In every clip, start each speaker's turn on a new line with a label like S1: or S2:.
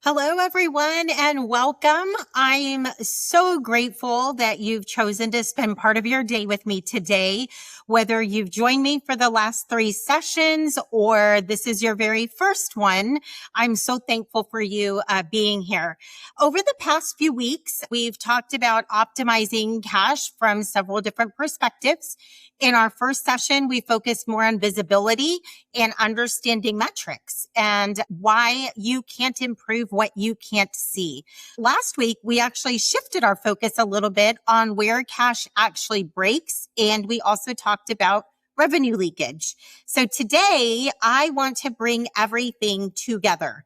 S1: Hello, everyone, and welcome. I'm so grateful that you've chosen to spend part of your day with me today. Whether you've joined me for the last 3 sessions or this is your very first one, I'm so thankful for you being here. Over the past few weeks, we've talked about optimizing cash from several different perspectives. In our first session, we focused more on visibility and understanding metrics and why you can't improve what you can't see. Last week, we actually shifted our focus a little bit on where cash actually breaks. And we also talked about revenue leakage. So today, I want to bring everything together.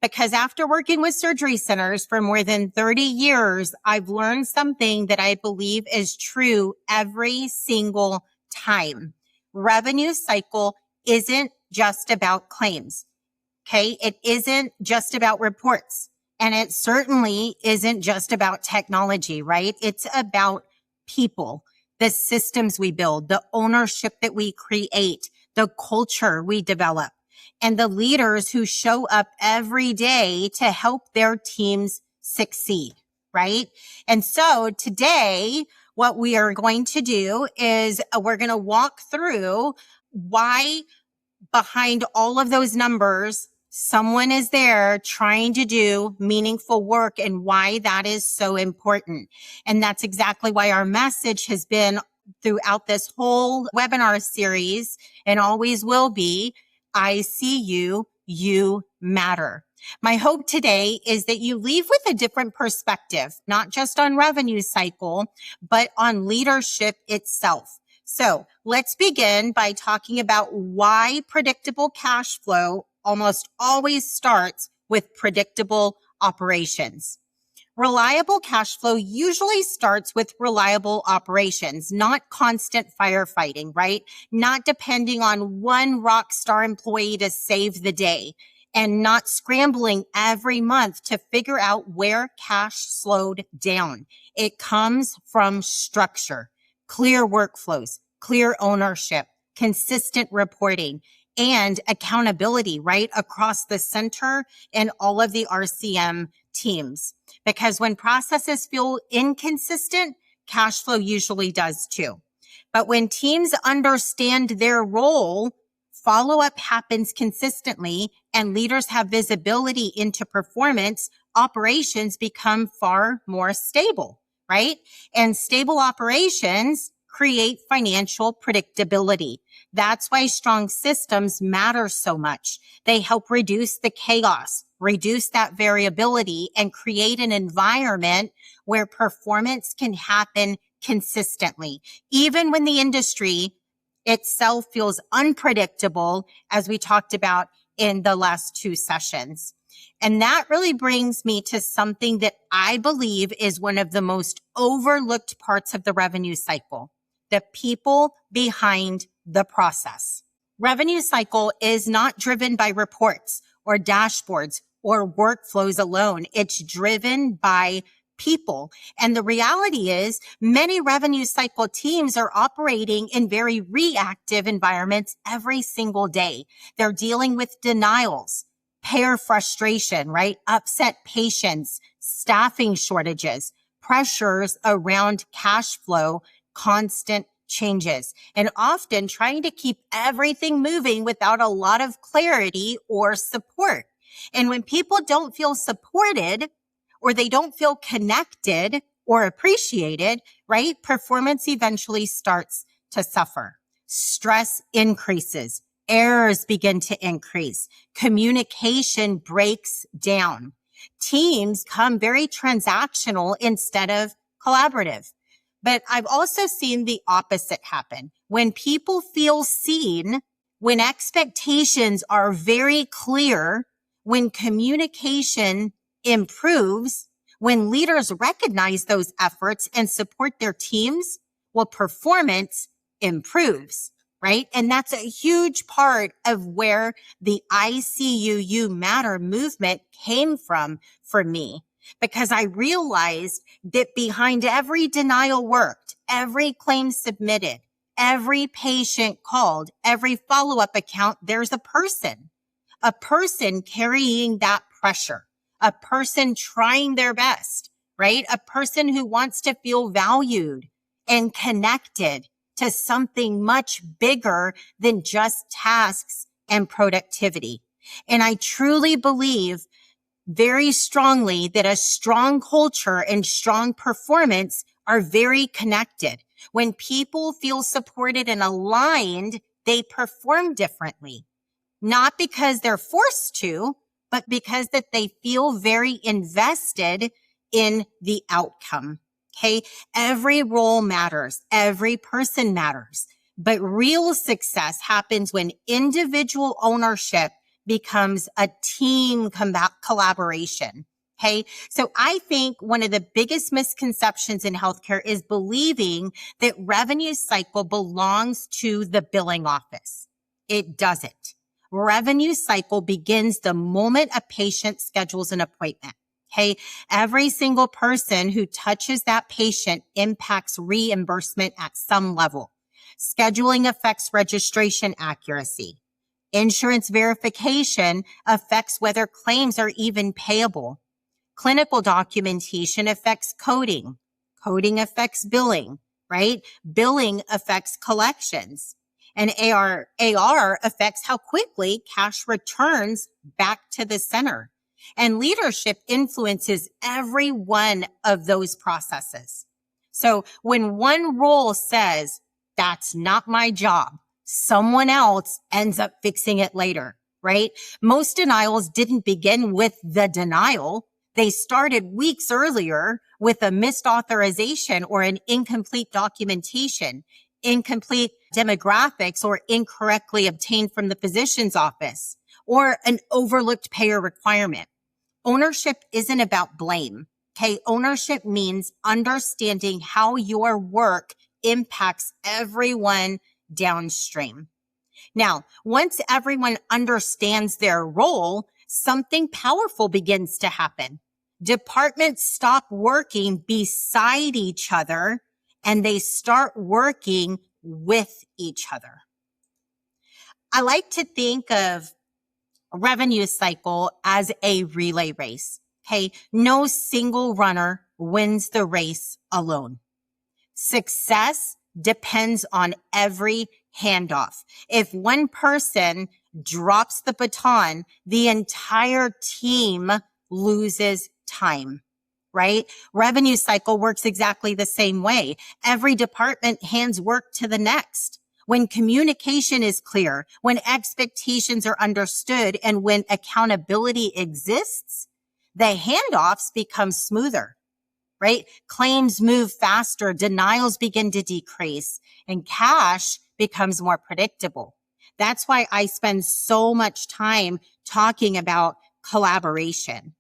S1: Because after working with surgery centers for more than 30 years, I've learned something that I believe is true every single time. Revenue cycle isn't just about claims. Okay. It isn't just about reports. And it certainly isn't just about technology, right? It's about people, the systems we build, the ownership that we create, the culture we develop, and the leaders who show up every day to help their teams succeed, right? And so today, what we are going to do is we're going to walk through why behind all of those numbers, someone is there trying to do meaningful work and why that is so important. And that's exactly why our message has been throughout this whole webinar series and always will be, I see you, you matter. My hope today is that you leave with a different perspective, not just on revenue cycle, but on leadership itself. So let's begin by talking about why predictable cash flow almost always starts with predictable operations. Reliable cash flow usually starts with reliable operations, not constant firefighting, right? Not depending on one rock star employee to save the day and not scrambling every month to figure out where cash slowed down. It comes from structure, clear workflows, clear ownership, consistent reporting, and accountability right across the center and all of the RCM teams. Because when processes feel inconsistent, cash flow usually does too. But when teams understand their role, follow-up happens consistently and leaders have visibility into performance, operations become far more stable, right? And stable operations create financial predictability. That's why strong systems matter so much. They help reduce the chaos, reduce that variability, and create an environment where performance can happen consistently, even when the industry itself feels unpredictable, as we talked about in the last 2 sessions. And that really brings me to something that I believe is one of the most overlooked parts of the revenue cycle, the people behind the process. Revenue cycle is not driven by reports or dashboards or workflows alone. It's driven by people. And the reality is many revenue cycle teams are operating in very reactive environments every single day. They're dealing with denials, payer frustration, right? Upset patients, staffing shortages, pressures around cash flow, constant changes, and often trying to keep everything moving without a lot of clarity or support. And when people don't feel supported or they don't feel connected or appreciated, right? Performance eventually starts to suffer. Stress increases. Errors begin to increase. Communication breaks down. Teams become very transactional instead of collaborative. But I've also seen the opposite happen. When people feel seen, when expectations are very clear, when communication improves, when leaders recognize those efforts and support their teams, well, performance improves, right? And that's a huge part of where the ICUU Matter movement came from for me, because I realized that behind every denial worked, every claim submitted, every patient called, every follow-up account, there's a person carrying that pressure, a person trying their best, right? A person who wants to feel valued and connected to something much bigger than just tasks and productivity. And I truly believe very strongly that a strong culture and strong performance are very connected. When people feel supported and aligned, they perform differently, not because they're forced to, but because that they feel very invested in the outcome. Okay. Every role matters. Every person matters. But real success happens when individual ownership becomes a team collaboration. Okay. So I think one of the biggest misconceptions in healthcare is believing that revenue cycle belongs to the billing office. It doesn't. Revenue cycle begins the moment a patient schedules an appointment. Okay. Every single person who touches that patient impacts reimbursement at some level. Scheduling affects registration accuracy. Insurance verification affects whether claims are even payable. Clinical documentation affects coding. Coding affects billing, right? Billing affects collections. And AR affects how quickly cash returns back to the center. And leadership influences every one of those processes. So when one role says, that's not my job, someone else ends up fixing it later, right? Most denials didn't begin with the denial. They started weeks earlier with a missed authorization or an incomplete documentation, incomplete demographics, or incorrectly obtained from the physician's office, or an overlooked payer requirement. Ownership isn't about blame. Okay. Ownership means understanding how your work impacts everyone downstream. Now, once everyone understands their role, something powerful begins to happen. Departments stop working beside each other and they start working with each other. I like to think of revenue cycle as a relay race. Okay. No single runner wins the race alone. Success depends on every handoff. If one person drops the baton, the entire team loses time, right? Revenue cycle works exactly the same way. Every department hands work to the next. When communication is clear, when expectations are understood, and when accountability exists, the handoffs become smoother. Right? Claims move faster, denials begin to decrease, and cash becomes more predictable. That's why I spend so much time talking about collaboration.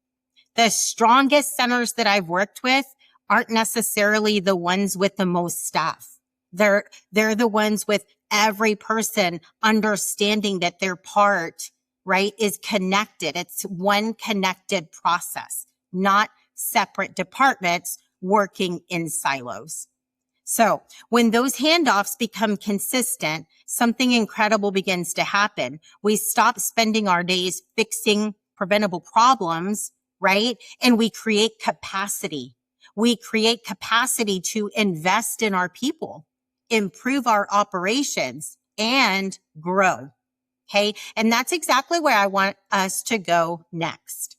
S1: The strongest centers that I've worked with aren't necessarily the ones with the most staff. They're the ones with every person understanding that their part, right, is connected. It's one connected process, not separate departments working in silos. So when those handoffs become consistent, something incredible begins to happen. We stop spending our days fixing preventable problems, right? And we create capacity. We create capacity to invest in our people, improve our operations, and grow. Okay. And that's exactly where I want us to go next.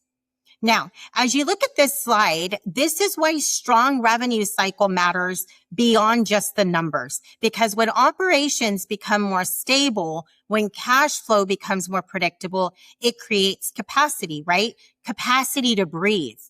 S1: Now, as you look at this slide, this is why strong revenue cycle matters beyond just the numbers. Because when operations become more stable, when cash flow becomes more predictable, it creates capacity, right? Capacity to breathe,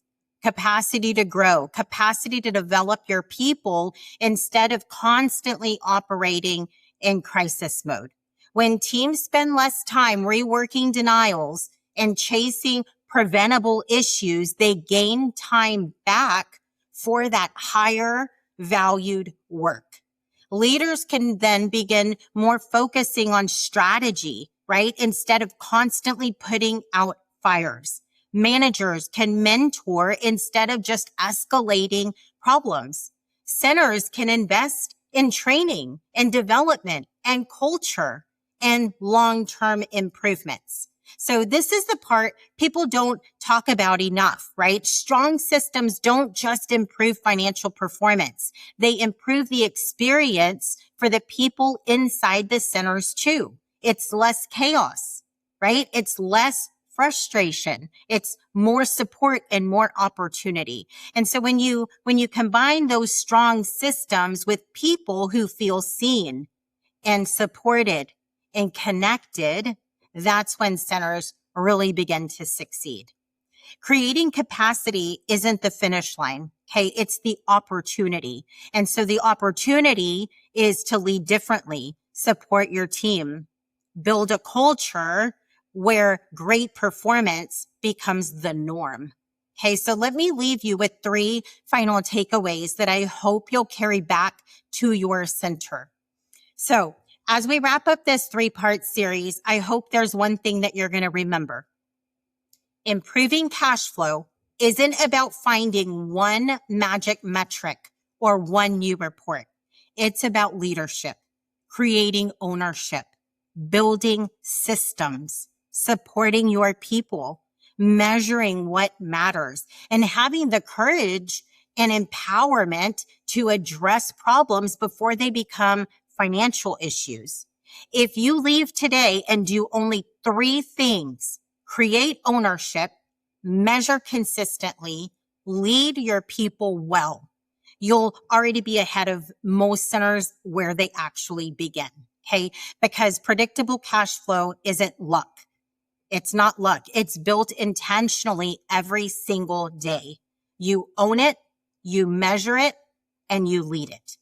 S1: capacity to grow, capacity to develop your people instead of constantly operating in crisis mode. When teams spend less time reworking denials and chasing preventable issues, they gain time back for that higher valued work. Leaders can then begin more focusing on strategy, right? Instead of constantly putting out fires. Managers can mentor instead of just escalating problems. Centers can invest in training and development and culture and long-term improvements. So this is the part people don't talk about enough, right? Strong systems don't just improve financial performance. They improve the experience for the people inside the centers too. It's less chaos, right? It's less frustration. It's more support and more opportunity. And so when you combine those strong systems with people who feel seen and supported and connected, that's when centers really begin to succeed. Creating capacity isn't the finish line. Okay. It's the opportunity. And so the opportunity is to lead differently, support your team, build a culture where great performance becomes the norm. Okay. So let me leave you with 3 final takeaways that I hope you'll carry back to your center. So as we wrap up this 3-part series, I hope there's one thing that you're going to remember. Improving cash flow isn't about finding one magic metric or one new report. It's about leadership, creating ownership, building systems, supporting your people, measuring what matters, and having the courage and empowerment to address problems before they become financial issues. If you leave today and do only 3 things, create ownership, measure consistently, lead your people well, you'll already be ahead of most centers where they actually begin. Okay. Because predictable cash flow isn't luck. It's not luck. It's built intentionally every single day. You own it, you measure it, and you lead it.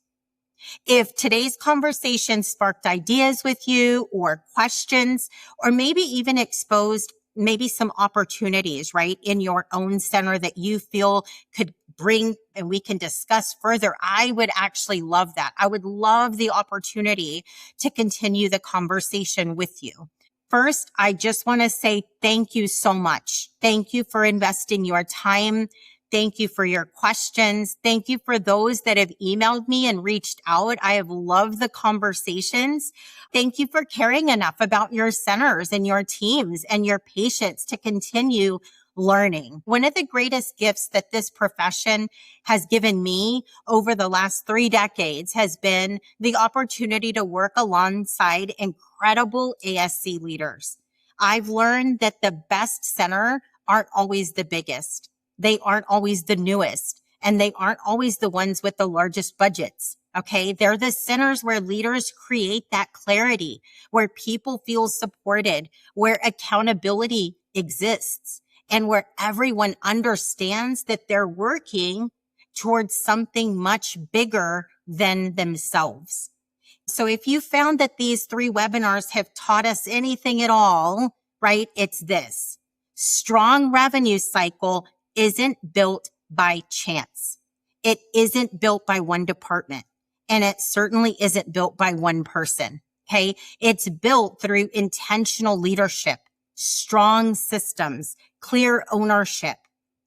S1: If today's conversation sparked ideas with you or questions, or maybe even exposed maybe some opportunities, right, in your own center that you feel could bring and we can discuss further, I would actually love that. I would love the opportunity to continue the conversation with you. First, I just want to say thank you so much. Thank you for investing your time. Thank you for your questions. Thank you for those that have emailed me and reached out. I have loved the conversations. Thank you for caring enough about your centers and your teams and your patients to continue learning. One of the greatest gifts that this profession has given me over the last 3 decades has been the opportunity to work alongside incredible ASC leaders. I've learned that the best center aren't always the biggest. They aren't always the newest, and they aren't always the ones with the largest budgets. Okay. They're the centers where leaders create that clarity, where people feel supported, where accountability exists, and where everyone understands that they're working towards something much bigger than themselves. So if you found that these 3 webinars have taught us anything at all, right, it's this: strong revenue cycle isn't built by chance. It isn't built by one department, and it certainly isn't built by one person. Okay. It's built through intentional leadership, strong systems, clear ownership,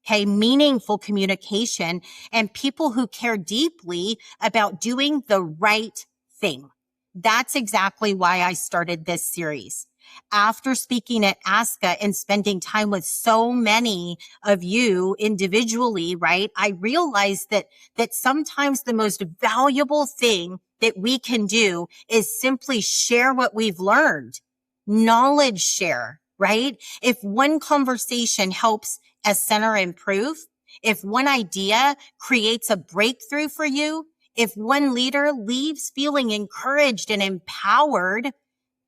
S1: okay, meaningful communication, and people who care deeply about doing the right thing. That's exactly why I started this series. After speaking at ASCA and spending time with so many of you individually, right, I realized that sometimes the most valuable thing that we can do is simply share what we've learned. Knowledge share, right? If one conversation helps a center improve, if one idea creates a breakthrough for you, if one leader leaves feeling encouraged and empowered,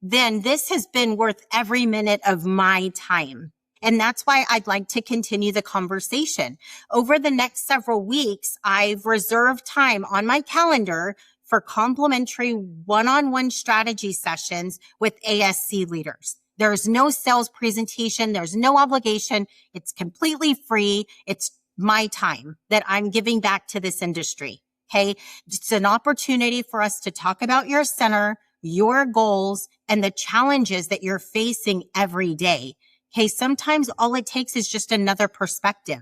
S1: then this has been worth every minute of my time. And that's why I'd like to continue the conversation. Over the next several weeks, I've reserved time on my calendar for complimentary one-on-one strategy sessions with ASC leaders. There's no sales presentation. There's no obligation. It's completely free. It's my time that I'm giving back to this industry. Okay. It's an opportunity for us to talk about your center, your goals, and the challenges that you're facing every day. Okay. Sometimes all it takes is just another perspective.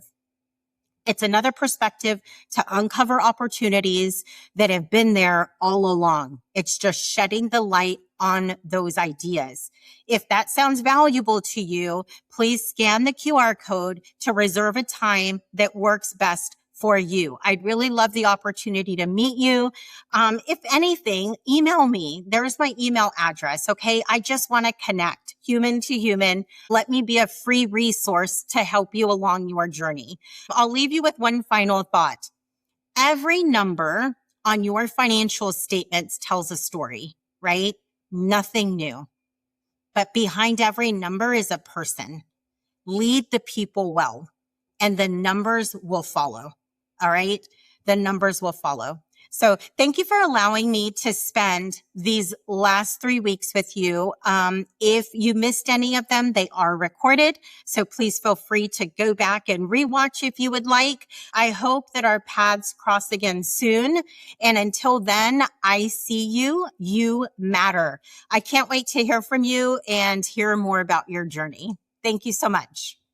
S1: It's another perspective to uncover opportunities that have been there all along. It's just shedding the light on those ideas. If that sounds valuable to you, please scan the QR code to reserve a time that works best for you. I'd really love the opportunity to meet you. If anything, email me. There's my email address. Okay. I just want to connect human to human. Let me be a free resource to help you along your journey. I'll leave you with one final thought. Every number on your financial statements tells a story, right? Nothing new. But behind every number is a person. Lead the people well, and the numbers will follow. All right. The numbers will follow. So thank you for allowing me to spend these last 3 weeks with you. If you missed any of them, they are recorded. So please feel free to go back and rewatch if you would like. I hope that our paths cross again soon. And until then, I see you. You matter. I can't wait to hear from you and hear more about your journey. Thank you so much.